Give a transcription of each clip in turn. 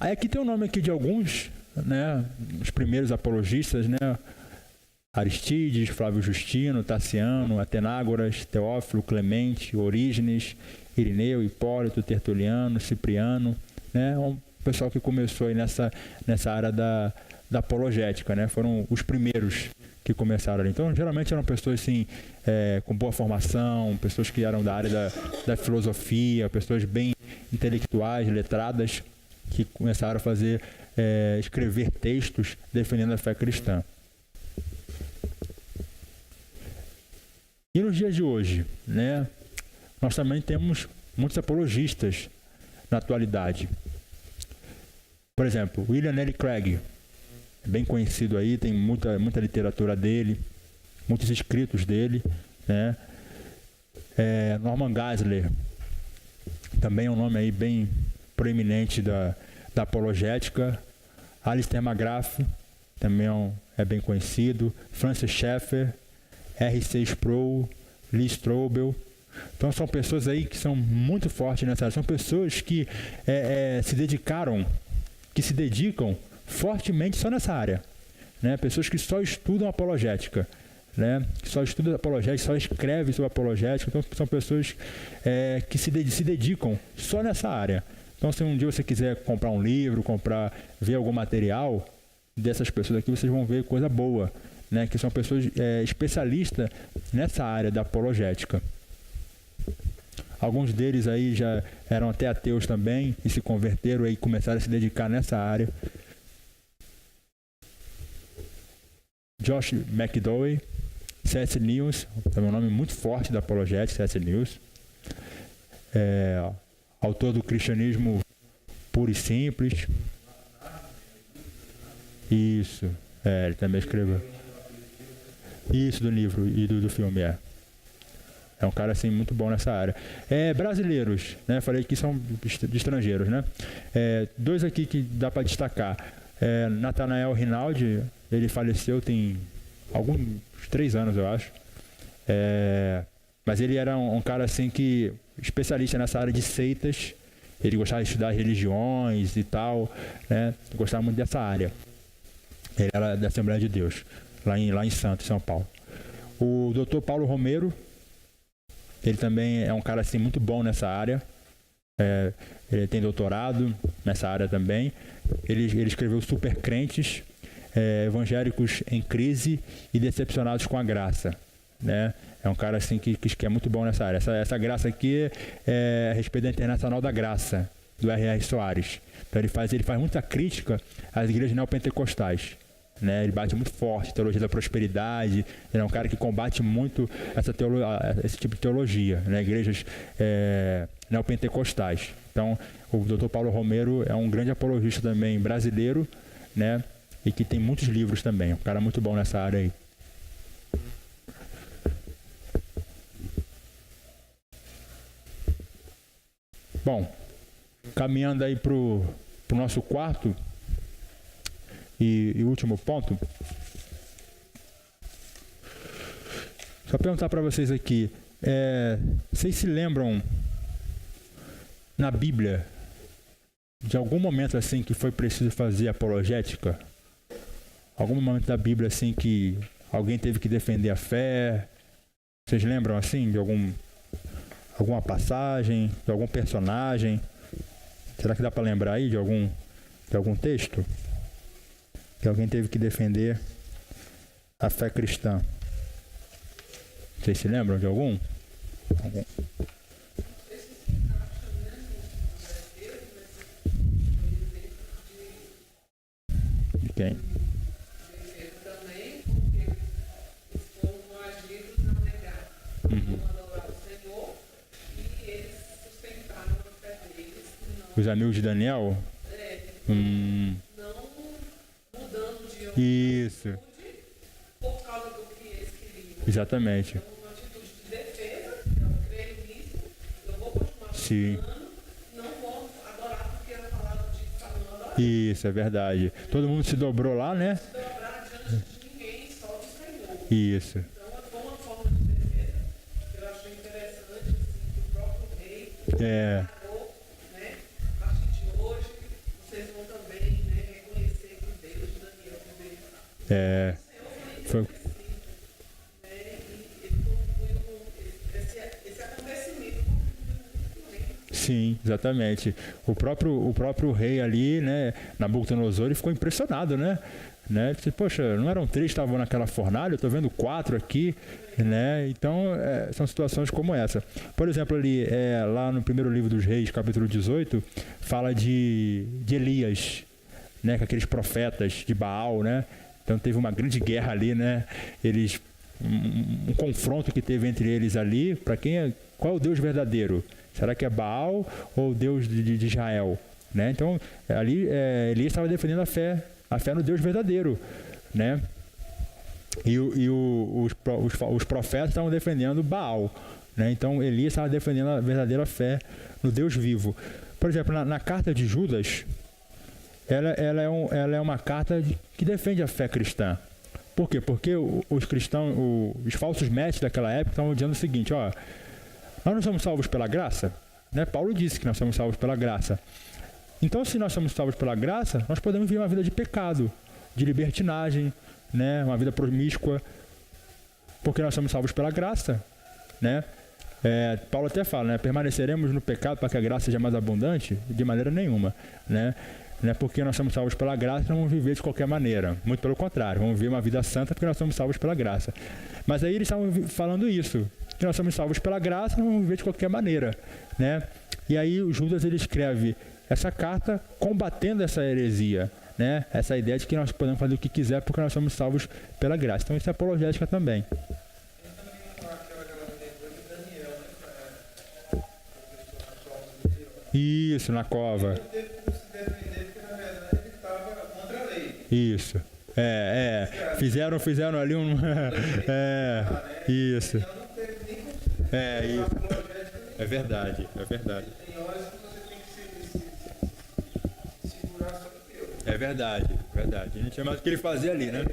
Aí aqui tem o nome aqui de alguns, né, os primeiros apologistas, né, Aristides, Flávio Justino, Taciano, Atenágoras, Teófilo, Clemente, Orígenes, Irineu, Hipólito, Tertuliano, Cipriano, né, um pessoal que começou aí nessa área da apologética, né, foram os primeiros que começaram ali. Então, geralmente eram pessoas assim, com boa formação, pessoas que eram da área da filosofia, pessoas bem intelectuais, letradas, que começaram a fazer, escrever textos defendendo a fé cristã. E nos dias de hoje, né, nós também temos muitos apologistas na atualidade. Por exemplo, William Lane Craig, bem conhecido aí, tem muita literatura dele, muitos escritos dele, né? Norman Geisler, também é um nome aí bem proeminente da apologética. Alistair McGrath, também é bem conhecido. Francis Schaeffer, R.C. Sproul, Lee Strobel. Então são pessoas aí que são muito fortes nessa área. São pessoas que se dedicam fortemente só nessa área, né? Pessoas que só estudam apologética, né? Que só estudam apologética, só escrevem sobre apologética. Então são pessoas que se dedicam só nessa área. Então, se um dia você quiser comprar um livro, ver algum material dessas pessoas aqui, vocês vão ver coisa boa, né? Que são pessoas especialistas nessa área da apologética. Alguns deles aí já eram até ateus também e se converteram e começaram a se dedicar nessa área. Josh McDowell, C.S. Lewis, é um nome muito forte da apologética, C.S. Lewis. Autor do Cristianismo Puro e Simples. Isso, ele também escreveu. Isso, do livro e do filme, É um cara, assim, muito bom nessa área. Brasileiros, né? Falei que são de estrangeiros, né? Dois aqui que dá para destacar. Nathanael Rinaldi, ele faleceu tem alguns 3 anos, eu acho. Mas ele era um cara, assim, que especialista nessa área de seitas. Ele gostava de estudar religiões e tal, né? Gostava muito dessa área. Ele era da Assembleia de Deus, lá em Santos, São Paulo. O Dr. Paulo Romero, ele também é um cara, assim, muito bom nessa área. Ele tem doutorado nessa área também. Ele escreveu Super Crentes, Evangélicos em Crise e Decepcionados com a Graça, né? É um cara, assim, que é muito bom nessa área. Essa graça aqui é a respeito da Internacional da Graça, do R.R. Soares. Então ele faz muita crítica às igrejas neopentecostais, né? Ele bate muito forte, teologia da prosperidade. Ele é um cara que combate muito esse tipo de teologia, né? Igrejas neopentecostais. Então, o Dr. Paulo Romero é um grande apologista também brasileiro, né? E que tem muitos livros também. Um cara muito bom nessa área aí. Bom, caminhando aí para o nosso quarto e último ponto. Só perguntar para vocês aqui, vocês se lembram na Bíblia de algum momento assim que foi preciso fazer apologética? Algum momento da Bíblia assim que alguém teve que defender a fé? Vocês lembram assim de alguma passagem, de algum personagem? Será que dá para lembrar aí de algum texto que alguém teve que defender a fé cristã? Vocês se lembram de algum? De quem? Os amigos de Daniel? Não mudando de Isso. por causa do que eles queriam. Exatamente. Então, uma atitude de defesa, eu creio nisso, eu vou continuar adorando, não vou adorar porque era falado de não adorar. Isso, é verdade. Todo mundo se dobrou lá, né? Se dobrar diante de ninguém, só do Senhor. Isso. Então, foi uma forma de defesa. Eu achei interessante, assim, que o próprio rei falou, né? A partir de hoje, vocês vão também Foi, sim, exatamente. O próprio rei ali, né, Nabucodonosor, ele ficou impressionado, né? Disse, poxa, não eram 3 que estavam naquela fornalha, eu estou vendo 4 aqui, né? Então, são situações como essa. Por exemplo, ali, lá no primeiro livro dos Reis, capítulo 18, fala de Elias, né, com aqueles profetas de Baal, né? Então teve uma grande guerra ali, né? Um confronto que teve entre eles ali, qual é o Deus verdadeiro? Será que é Baal ou o Deus de Israel? Né? Então, ali Elias estava defendendo a fé no Deus verdadeiro, né? E os profetas estavam defendendo Baal, né? Então, Elias estava defendendo a verdadeira fé no Deus vivo. Por exemplo, na carta de Judas, ela é uma carta que defende a fé cristã. Por quê? Porque os cristãos, os falsos mestres daquela época estavam dizendo o seguinte, ó, nós não somos salvos pela graça, né? Paulo disse que nós somos salvos pela graça. Então, se nós somos salvos pela graça, nós podemos viver uma vida de pecado, de libertinagem, né? Uma vida promíscua, porque nós somos salvos pela graça, né? Paulo até fala, né? Permaneceremos no pecado para que a graça seja mais abundante? De maneira nenhuma, né? Não é porque nós somos salvos pela graça, não vamos viver de qualquer maneira. Muito pelo contrário, vamos viver uma vida santa porque nós somos salvos pela graça. Mas aí eles estavam falando isso, que nós somos salvos pela graça, não vamos viver de qualquer maneira, né? E aí o Judas, ele escreve essa carta combatendo essa heresia, né? Essa ideia de que nós podemos fazer o que quiser porque nós somos salvos pela graça. Então isso é apologética também. Isso, na cova. Isso. Fizeram ali um. Isso. Isso. É verdade. É verdade. A gente é mais o que ele fazia ali, né?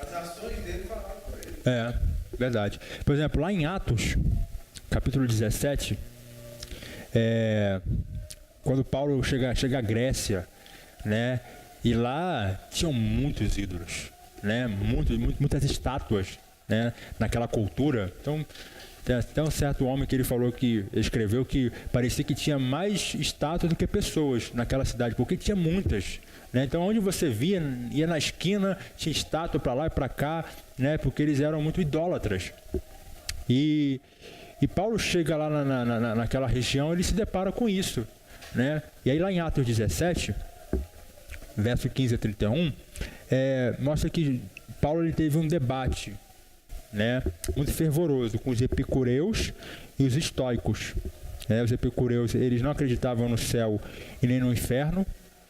As ações dele falavam por ele. Verdade. Por exemplo, lá em Atos, capítulo 17, quando Paulo chega à Grécia, né? E lá tinham muitos ídolos, né? Muitas estátuas, né? Naquela cultura. Então, tem até um certo homem que ele escreveu que parecia que tinha mais estátuas do que pessoas naquela cidade, porque tinha muitas, né? Então, onde você ia na esquina, tinha estátua para lá e para cá, né? Porque eles eram muito idólatras. E Paulo chega lá naquela região, ele se depara com isso, né? E aí lá em Atos 17, verso 15 a 31, mostra que Paulo ele teve um debate, né, muito fervoroso com os epicureus e os estoicos. Os epicureus, eles não acreditavam no céu e nem no inferno,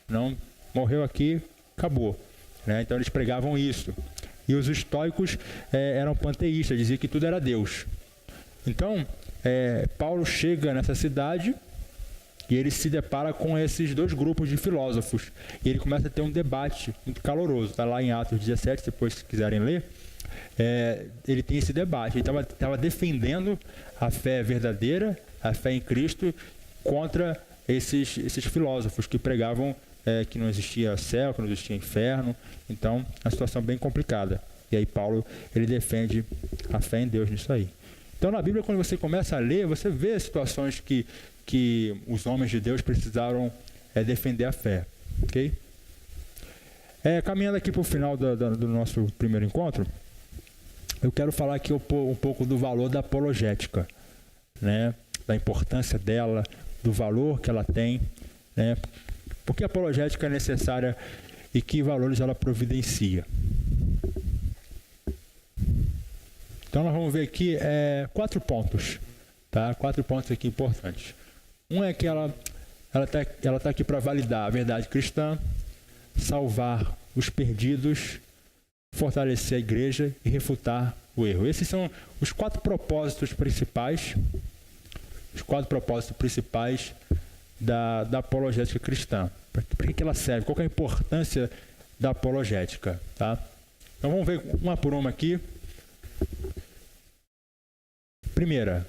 não, morreu aqui, acabou, né? Então eles pregavam isso. E os estoicos eram panteístas, diziam que tudo era Deus. Então, Paulo chega nessa cidade e ele se depara com esses dois grupos de filósofos. E ele começa a ter um debate muito caloroso. Está lá em Atos 17, depois se quiserem ler. Ele tem esse debate. Ele estava defendendo a fé verdadeira, a fé em Cristo, contra esses filósofos que pregavam que não existia céu, que não existia inferno. Então, é uma situação bem complicada. E aí Paulo ele defende a fé em Deus nisso aí. Então, na Bíblia, quando você começa a ler, você vê situações que os homens de Deus precisaram defender a fé. Ok? Caminhando aqui para o final do nosso primeiro encontro, eu quero falar aqui um pouco do valor da apologética, né? Da importância dela, do valor que ela tem, né? Porque a apologética é necessária e que valores ela providencia. Então nós vamos ver aqui 4 pontos, tá? 4 pontos aqui importantes. Um é que ela tá aqui para validar a verdade cristã, salvar os perdidos, fortalecer a igreja e refutar o erro. Esses são os 4 propósitos principais. Os 4 propósitos principais da apologética cristã. Para que ela serve? Qual que é a importância da apologética? Tá? Então vamos ver uma por uma aqui. Primeira,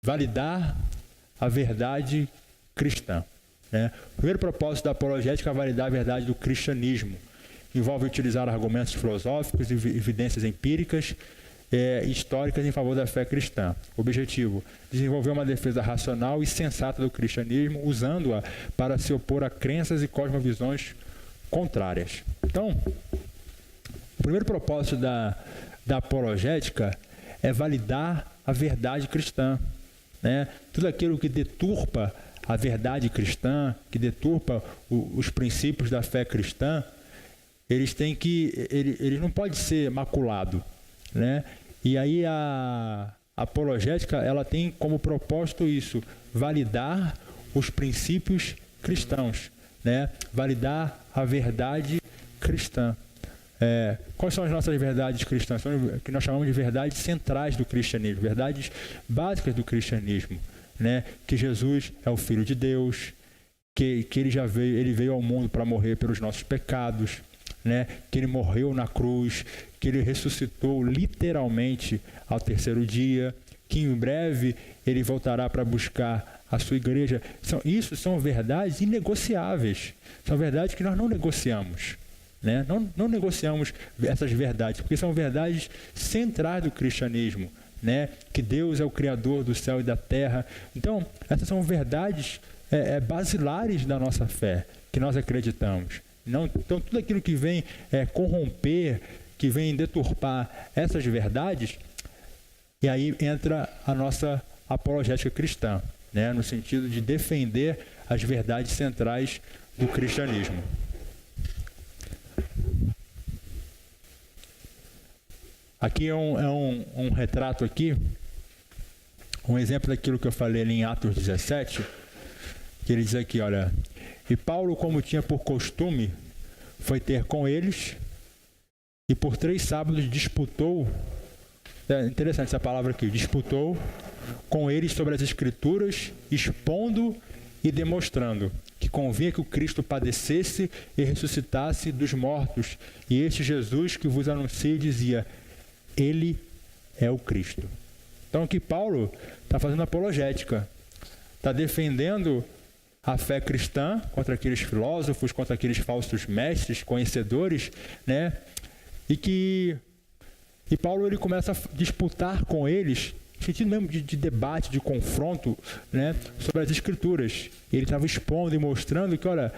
validar a verdade cristã. né? O primeiro propósito da apologética é validar a verdade do cristianismo. Envolve utilizar argumentos filosóficos e evidências empíricas históricas em favor da fé cristã. Objetivo: desenvolver uma defesa racional e sensata do cristianismo, usando-a para se opor a crenças e cosmovisões contrárias. Então, o primeiro propósito da apologética é validar a verdade cristã, né? Tudo aquilo que deturpa a verdade cristã, que deturpa os princípios da fé cristã, eles não pode ser maculado, né? E aí a apologética, ela tem como propósito isso, validar os princípios cristãos, né? Validar a verdade cristã. Quais são as nossas verdades cristãs? São que nós chamamos de verdades centrais do cristianismo, verdades básicas do cristianismo, né? Que Jesus é o Filho de Deus, que ele veio ao mundo para morrer pelos nossos pecados, né? Que ele morreu na cruz, que ele ressuscitou literalmente ao terceiro dia, que em breve ele voltará para buscar a sua igreja. Isso são verdades inegociáveis, são verdades que nós não negociamos, né? Não negociamos essas verdades, porque são verdades centrais do cristianismo, né? Que Deus é o Criador do céu e da terra. Então, essas são verdades basilares da nossa fé, que nós acreditamos. Então, tudo aquilo que vem corromper, que vem deturpar essas verdades, e aí entra a nossa apologética cristã, né? No sentido de defender as verdades centrais do cristianismo. Aqui é um retrato aqui, um exemplo daquilo que eu falei ali em Atos 17, que ele diz aqui, olha: e Paulo, como tinha por costume, foi ter com eles, e por 3 sábados disputou, interessante essa palavra aqui, disputou com eles sobre as Escrituras, expondo e demonstrando que convinha que o Cristo padecesse e ressuscitasse dos mortos, e este Jesus que vos anuncio dizia: Ele é o Cristo. Então aqui Paulo está fazendo apologética, está defendendo a fé cristã contra aqueles filósofos, contra aqueles falsos mestres, conhecedores, né? E Paulo ele começa a disputar com eles, no sentido mesmo de debate, de confronto, né? Sobre as Escrituras. Ele estava expondo e mostrando que, olha,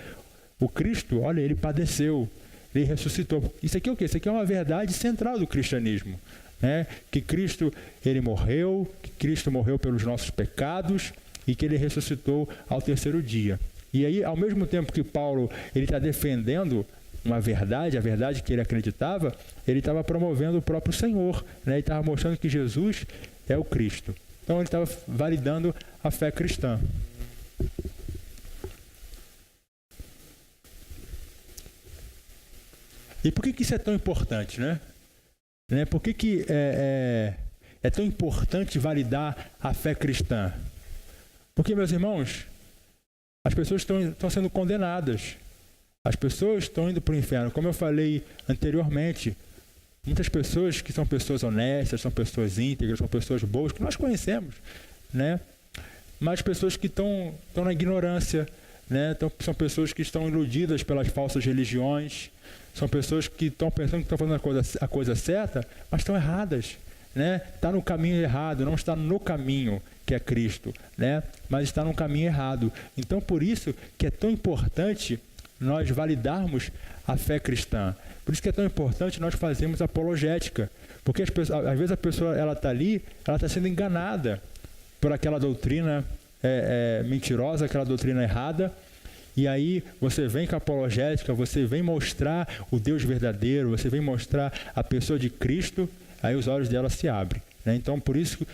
o Cristo, olha, ele padeceu, ele ressuscitou. Isso aqui é o quê? Isso aqui é uma verdade central do cristianismo, né? Que Cristo, ele morreu, que Cristo morreu pelos nossos pecados, e que ele ressuscitou ao terceiro dia. E aí, ao mesmo tempo que Paulo ele está defendendo uma verdade, a verdade que ele acreditava, ele estava promovendo o próprio Senhor, né? Ele estava mostrando que Jesus é o Cristo. Então, ele estava validando a fé cristã. E por que isso é tão importante, né? Por que é tão importante validar a fé cristã? Porque, meus irmãos, as pessoas estão sendo condenadas. As pessoas estão indo para o inferno. Como eu falei anteriormente, muitas pessoas que são pessoas honestas, são pessoas íntegras, são pessoas boas, que nós conhecemos, né? Mas pessoas que estão na ignorância, né? Então, são pessoas que estão iludidas pelas falsas religiões, são pessoas que estão pensando que estão fazendo a coisa certa, mas estão erradas, né? Está no caminho errado, não está no caminho que é Cristo, né? Mas está no caminho errado. Então, por isso que é tão importante nós validarmos a fé cristã. Por isso que é tão importante nós fazermos apologética. Porque às vezes a pessoa está ali, ela está sendo enganada por aquela doutrina mentirosa, aquela doutrina errada. E aí você vem com a apologética, você vem mostrar o Deus verdadeiro, você vem mostrar a pessoa de Cristo, aí os olhos dela se abrem, né? Então, por isso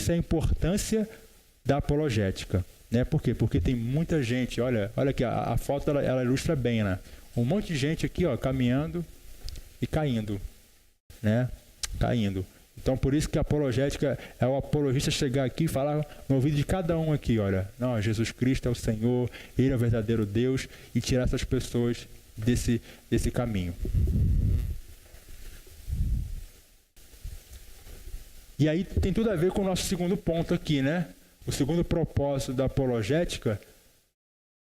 é a importância da apologética, né? Por quê? Porque tem muita gente, olha aqui, a foto ela ilustra bem, né? Um monte de gente aqui, ó, caminhando e caindo, né? Caindo. Então, por isso que a apologética é o apologista chegar aqui e falar no ouvido de cada um aqui, olha, não, Jesus Cristo é o Senhor, Ele é o verdadeiro Deus, e tirar essas pessoas desse caminho. E aí tem tudo a ver com o nosso segundo ponto aqui, né? O segundo propósito da apologética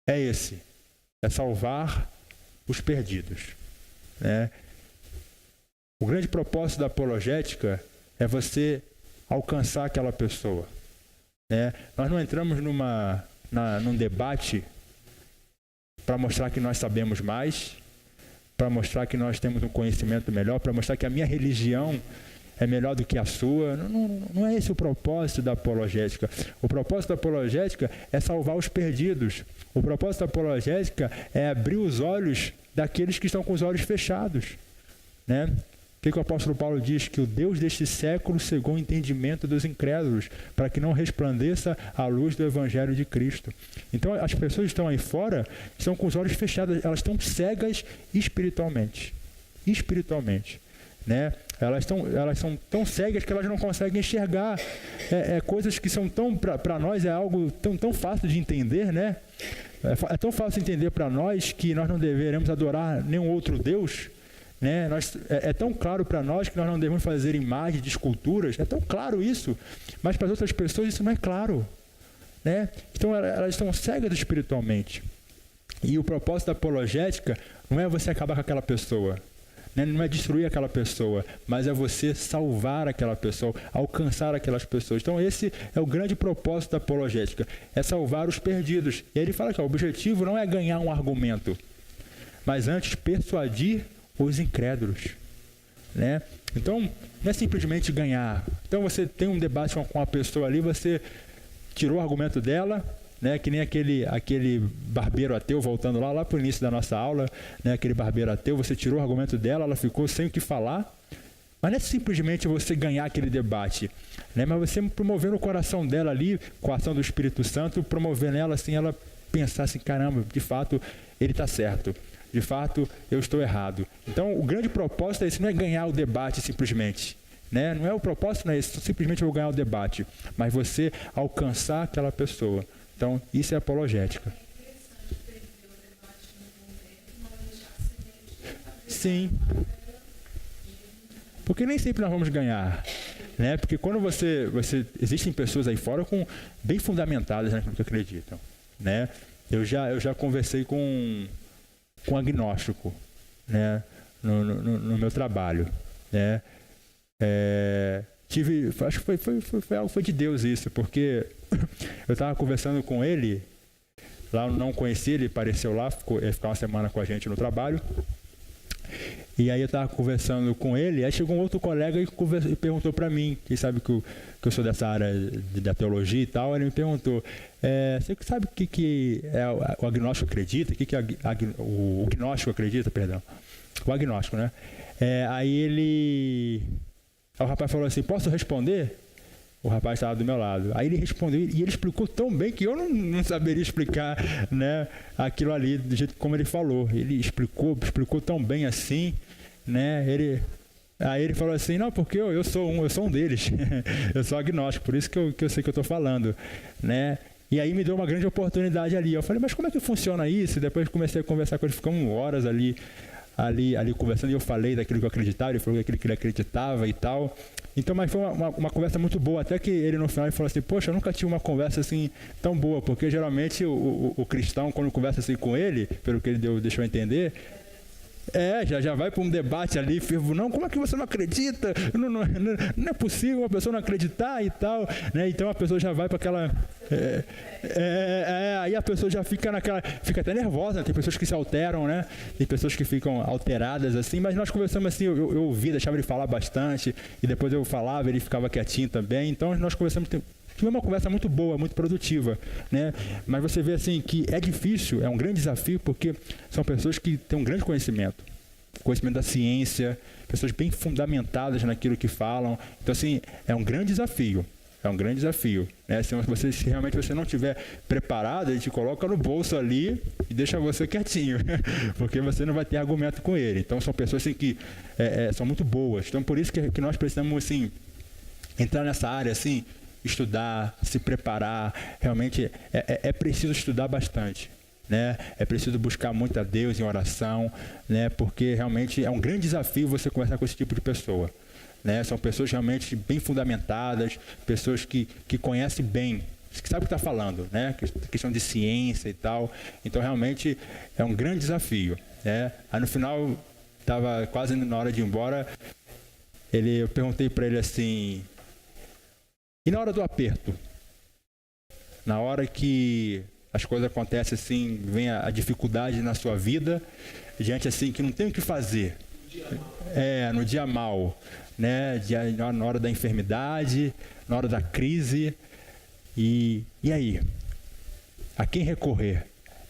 é esse, é salvar os perdidos, né? O grande propósito da apologética é você alcançar aquela pessoa, né? Nós não entramos num debate para mostrar que nós sabemos mais, para mostrar que nós temos um conhecimento melhor, para mostrar que a minha religião é melhor do que a sua. Não é esse o propósito da apologética. O propósito da apologética é salvar os perdidos. O propósito da apologética é abrir os olhos daqueles que estão com os olhos fechados, né? O que o apóstolo Paulo diz? Que o Deus deste século cegou o entendimento dos incrédulos, para que não resplandeça a luz do Evangelho de Cristo. Então, as pessoas que estão aí fora estão com os olhos fechados, elas estão cegas espiritualmente. Né? Elas são tão cegas que elas não conseguem enxergar coisas que são tão, para nós, é algo tão fácil de entender, né? É tão fácil de entender para nós que nós não deveremos adorar nenhum outro Deus, né? É tão claro para nós que nós não devemos fazer imagens de esculturas, é tão claro isso, mas para as outras pessoas isso não é claro, né? Então elas estão cegas espiritualmente. E o propósito da apologética não é você acabar com aquela pessoa, né? Não é destruir aquela pessoa, mas é você salvar aquela pessoa, alcançar aquelas pessoas. Então esse é o grande propósito da apologética, é salvar os perdidos. E aí ele fala que o objetivo não é ganhar um argumento, mas antes persuadir os incrédulos, né? Então, não é simplesmente ganhar. Então, você tem um debate com a pessoa ali, você tirou o argumento dela, né? Que nem aquele barbeiro ateu, voltando lá para o início da nossa aula, né? Aquele barbeiro ateu, você tirou o argumento dela, ela ficou sem o que falar. Mas não é simplesmente você ganhar aquele debate, né? Mas você promover no coração dela ali, com a ação do Espírito Santo, promover nela assim, ela pensar assim, caramba, de fato, ele está certo. De fato, eu estou errado. Então, o grande propósito é esse, não é ganhar o debate simplesmente, né? Não é o propósito, não é esse, simplesmente eu vou ganhar o debate, mas você alcançar aquela pessoa. Então, isso é apologética. Sim. Porque nem sempre nós vamos ganhar, né? Porque quando você existem pessoas aí fora bem fundamentadas naquilo que acreditam, né? Eu já conversei com agnóstico, né, no meu trabalho, né? Acho que foi algo de Deus isso, porque eu estava conversando com ele, lá eu não conheci, ele apareceu lá, ia ficar uma semana com a gente no trabalho, e aí eu estava conversando com ele, aí chegou um outro colega e perguntou para mim, quem sabe que eu sou dessa área da teologia e tal, ele me perguntou, você sabe o que o agnóstico acredita? O que o gnóstico acredita, perdão? O agnóstico, né? Aí o rapaz falou assim, posso responder? O rapaz estava do meu lado. Aí ele respondeu, e ele explicou tão bem que eu não saberia explicar, né, aquilo ali do jeito como ele falou. Ele explicou tão bem assim, né? Aí ele falou assim, não, porque eu sou um deles. Eu sou agnóstico, por isso que eu sei que eu estou falando, né? E aí me deu uma grande oportunidade ali. Eu falei, mas como é que funciona isso? E depois comecei a conversar com ele, ficamos horas ali conversando, e eu falei daquilo que eu acreditava, ele falou daquilo que ele acreditava e tal. Então, mas foi uma conversa muito boa, até que ele no final ele falou assim, poxa, eu nunca tive uma conversa assim tão boa, porque geralmente o cristão, quando conversa assim com ele, pelo que ele deixou entender, já vai para um debate ali, fervo, não, como é que você não acredita? Não é possível uma pessoa não acreditar e tal, né? Então a pessoa já vai para aquela... aí a pessoa já fica fica até nervosa, né? Tem pessoas que se alteram, né? Tem pessoas que ficam alteradas assim, mas nós conversamos assim, eu ouvi, deixava ele falar bastante, e depois eu falava, ele ficava quietinho também, então nós conversamos... Tivemos uma conversa muito boa, muito produtiva, né? Mas você vê assim que é difícil, é um grande desafio, porque são pessoas que têm um grande conhecimento da ciência, pessoas bem fundamentadas naquilo que falam. Então, assim, é um grande desafio. Né? Se realmente você não estiver preparado, ele te coloca no bolso ali e deixa você quietinho, porque você não vai ter argumento com ele. Então, são pessoas assim, que são muito boas. Então, por isso que nós precisamos assim, entrar nessa área, assim, estudar, se preparar. Realmente é preciso estudar bastante, né? É preciso buscar muito a Deus em oração, né? Porque realmente é um grande desafio você conversar com esse tipo de pessoa, né? São pessoas realmente bem fundamentadas, pessoas que conhecem bem que sabe o que está falando, né? Questão de ciência e tal. Então, realmente, é um grande desafio, né? Aí, no final, estava quase na hora de ir embora, eu perguntei para ele assim, e na hora do aperto? Na hora que as coisas acontecem assim, vem a dificuldade na sua vida, gente assim que não tem o que fazer. No dia mal, né? Na hora da enfermidade, na hora da crise. E aí? A quem recorrer?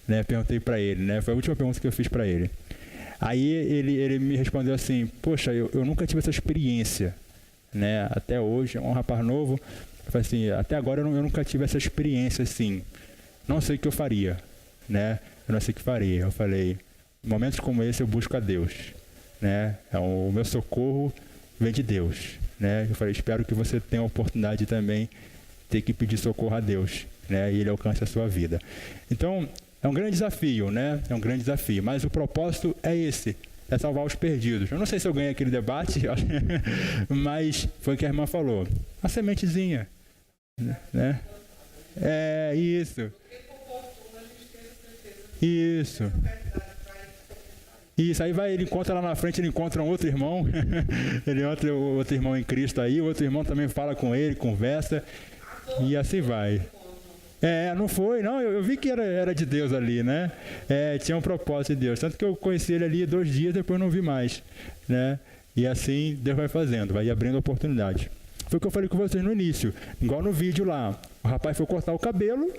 Né? Perguntei para ele, né? Foi a última pergunta que eu fiz para ele. Aí ele me respondeu assim, poxa, eu nunca tive essa experiência, né? Até hoje, é um rapaz novo. Eu falei assim, até agora eu nunca tive essa experiência assim. Não sei o que eu faria, né? Eu não sei o que faria. Eu falei, em momentos como esse eu busco a Deus, né? O meu socorro vem de Deus, né? Eu falei, espero que você tenha a oportunidade também de ter que pedir socorro a Deus, né? E Ele alcance a sua vida. Então, é um grande desafio, né? É um grande desafio. Mas o propósito é esse, é salvar os perdidos. Eu não sei se eu ganhei aquele debate, mas foi o que a irmã falou. Uma sementezinha, né? É isso. Isso. Isso, aí ele encontra lá na frente, ele encontra um outro irmão, ele encontra outro irmão em Cristo aí, o outro irmão também fala com ele, conversa, e assim vai. Não foi, não, eu vi que era de Deus ali, né? Tinha um propósito de Deus, tanto que eu conheci ele ali 2 dias, depois não vi mais, né? E assim Deus vai fazendo, vai abrindo oportunidade. Foi o que eu falei com vocês no início, igual no vídeo lá, o rapaz foi cortar o cabelo,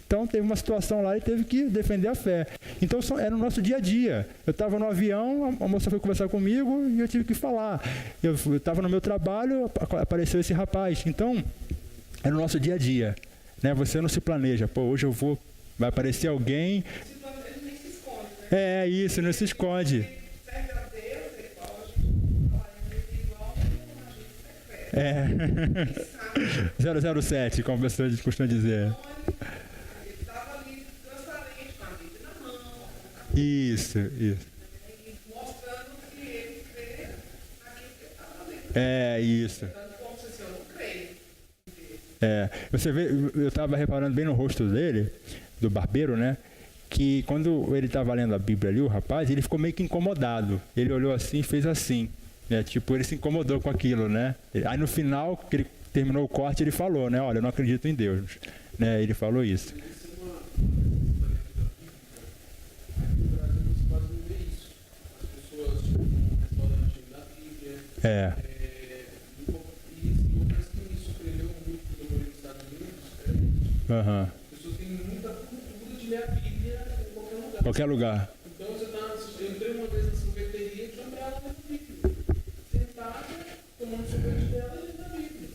então teve uma situação lá e teve que defender a fé. Então era no nosso dia a dia. Eu estava no avião, a moça foi conversar comigo e eu tive que falar. Eu estava no meu trabalho, apareceu esse rapaz. Então, é no nosso dia a dia. Né? Você não se planeja. Pô, hoje vai aparecer alguém. Ele nem se esconde, né? Isso, não se esconde. Serve a Deus, ele fala, a gente fala, igual a gente serve. 007, como a pessoa costuma dizer. Isso. Mostrando que ele crê naquilo que ele está fazendo. Isso. Como se eu não creio. Você vê, eu estava reparando bem no rosto dele, do barbeiro, né? Que quando ele estava lendo a Bíblia ali, o rapaz, ele ficou meio que incomodado. Ele olhou assim e fez assim. Né? Tipo, ele se incomodou com aquilo, né? Aí no final, que ele terminou o corte, ele falou, né? Olha, eu não acredito em Deus. Né? Ele falou isso. E uma coisa que me surpreendeu muito quando eu morei nos Estados Unidos as pessoas têm muita cultura de ler a Bíblia em qualquer lugar. Então eu entrei uma vez na sorveteria e tinha ela lendo a Bíblia. Sentada, tomando sorvete dela e lendo a Bíblia.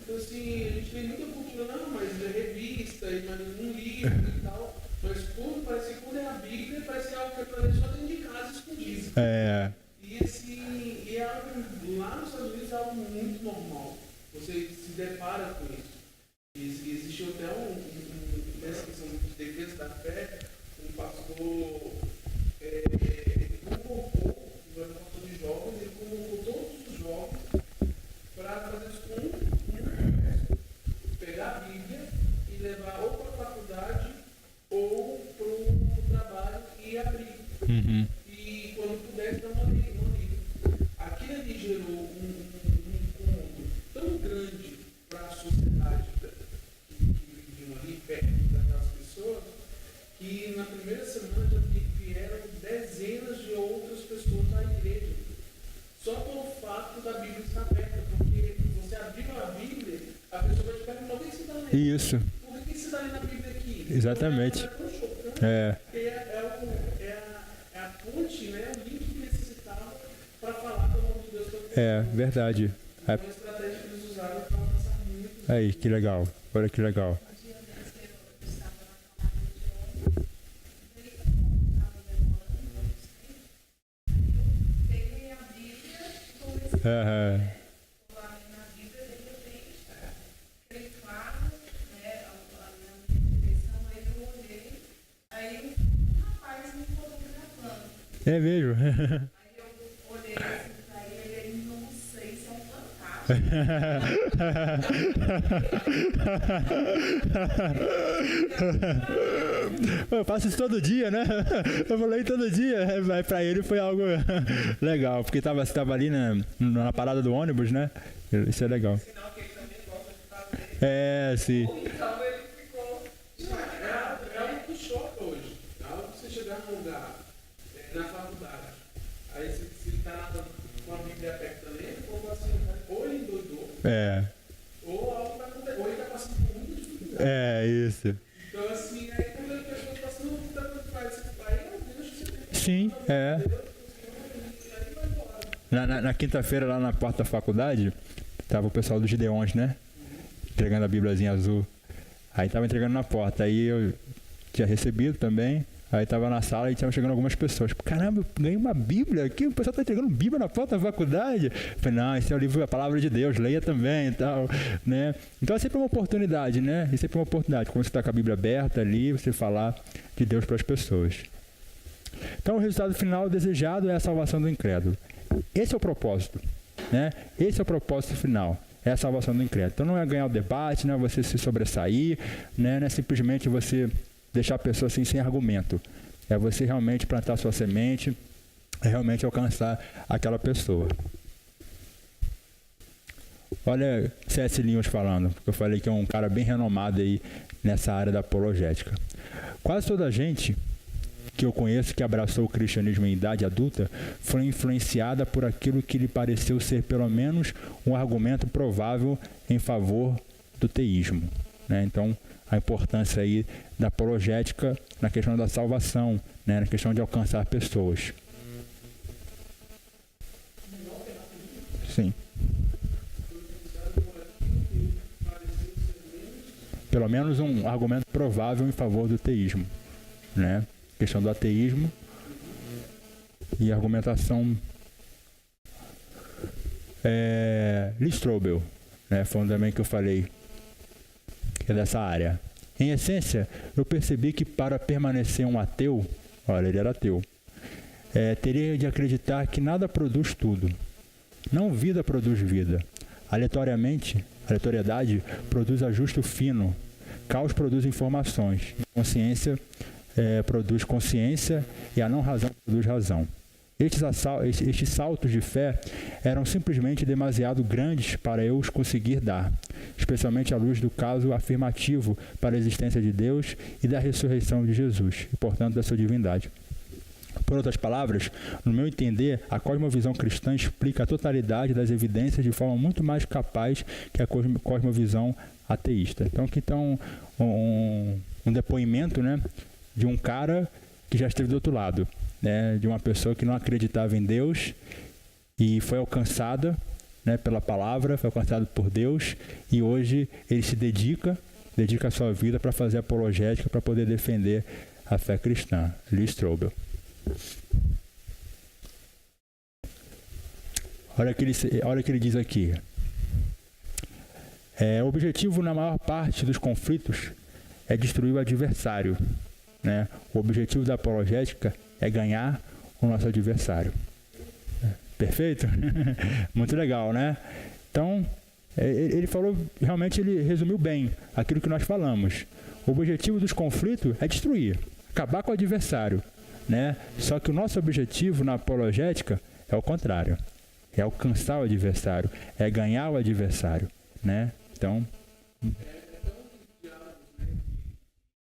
Então assim, a gente tem muita cultura, não, mas é revista, mas um livro e tal. Mas parece que quando é a Bíblia, parece que é algo que é para ler só dentro de casa escondido. E lá nos Estados Unidos é algo muito normal. Você se depara com isso. Existe até nessa questão de defesa da fé, um pastor, ele convocou, não era um pastor de jovens, ele convocou todos os jovens para fazer isso com um pegar a Bíblia e levar ou para a faculdade ou para o trabalho e abrir. E quando puder, dar uma lida. Aquilo ali gerou um incômodo tão grande para a sociedade que viviam ali perto daquelas pessoas, que na primeira semana já vieram dezenas de outras pessoas da igreja. Só pelo fato da Bíblia estar aberta, porque você abriu a Bíblia, a pessoa vai te perguntar o que você está lendo. Isso. Por que você está lendo a Bíblia aqui? Exatamente. É a ponte, né? O link que necessitava para falar do nome de Deus. Verdade. Uma estratégia que eles usaram para avançar muito. Aí, que legal. Olha que legal. É mesmo? Aí eu olhei assim pra ele, não sei se é um fantasma. Eu faço isso todo dia, né? Eu falei todo dia. Mas pra ele foi algo legal, porque tava ali na parada do ônibus, né? Isso é legal. Sinal que ele também gosta de fazer. É, sim. Então ele ficou. É algo que choca hoje. É algo que você chegar num lugar, na faculdade, aí você está com a Bíblia aberta lendo, ou assim, ou ele endoidou, ou algo está acontecendo, ou ele está passando por muita dificuldade. É, isso. Então, assim, aí quando a pessoa está passando, o que faz? Aí, Deus, você tem que Sim, é. Deus, e aí vai embora. Na quinta-feira, lá na porta da faculdade, tava o pessoal dos Gideões, né? Entregando a Bíbliazinha azul. Aí tava entregando na porta. Aí eu tinha recebido também. Aí tava na sala e estavam chegando algumas pessoas. Caramba, eu ganhei uma Bíblia aqui, o pessoal tá entregando Bíblia na porta da faculdade. Eu falei, não, esse é o livro, a palavra de Deus, leia também e tal, né? Então é sempre uma oportunidade, né? É sempre uma oportunidade, quando você está com a Bíblia aberta ali, você falar de Deus para as pessoas. Então o resultado final desejado é a salvação do incrédulo. Esse é o propósito, né? Esse é o propósito final. É a salvação do incrédulo. Então não é ganhar o debate, não é você se sobressair, né? Não é simplesmente você deixar a pessoa assim sem argumento. É você realmente plantar sua semente, é realmente alcançar aquela pessoa. Olha C.S. Lewis falando, porque eu falei que é um cara bem renomado aí nessa área da apologética. Quase toda a gente que eu conheço que abraçou o cristianismo em idade adulta foi influenciada por aquilo que lhe pareceu ser pelo menos um argumento provável em favor do teísmo, né? Então, a importância aí da apologética na questão da salvação, né? Na questão de alcançar pessoas. Sim. Pelo menos um argumento provável em favor do teísmo, né? Questão do ateísmo e argumentação Lee Strobel, né? Foi um também que eu falei, que é dessa área. Em essência, eu percebi que para permanecer um ateu, olha, ele era ateu, teria de acreditar que nada produz tudo. Não vida produz vida. Aleatoriedade produz ajuste fino. Caos produz informações. Consciência produz consciência e a não razão produz razão. Estes saltos de fé eram simplesmente demasiado grandes para eu os conseguir dar, especialmente à luz do caso afirmativo para a existência de Deus e da ressurreição de Jesus, e portanto da sua divindade. Por outras palavras, no meu entender, a cosmovisão cristã explica a totalidade das evidências de forma muito mais capaz que a cosmovisão ateísta. Então aqui está um depoimento, né, de um cara que já esteve do outro lado, né, de uma pessoa que não acreditava em Deus e foi alcançada, né, pela palavra, foi alcançado por Deus, e hoje ele se dedica a sua vida para fazer apologética, para poder defender a fé cristã. Lee Strobel. Olha o que ele diz aqui. O objetivo na maior parte dos conflitos é destruir o adversário, né? O objetivo da apologética é ganhar o nosso adversário. Perfeito? Muito legal, né? Então, ele falou, realmente ele resumiu bem aquilo que nós falamos. O objetivo dos conflitos é destruir, acabar com o adversário, né? Só que o nosso objetivo na apologética é o contrário. É alcançar o adversário, é ganhar o adversário, né? Então...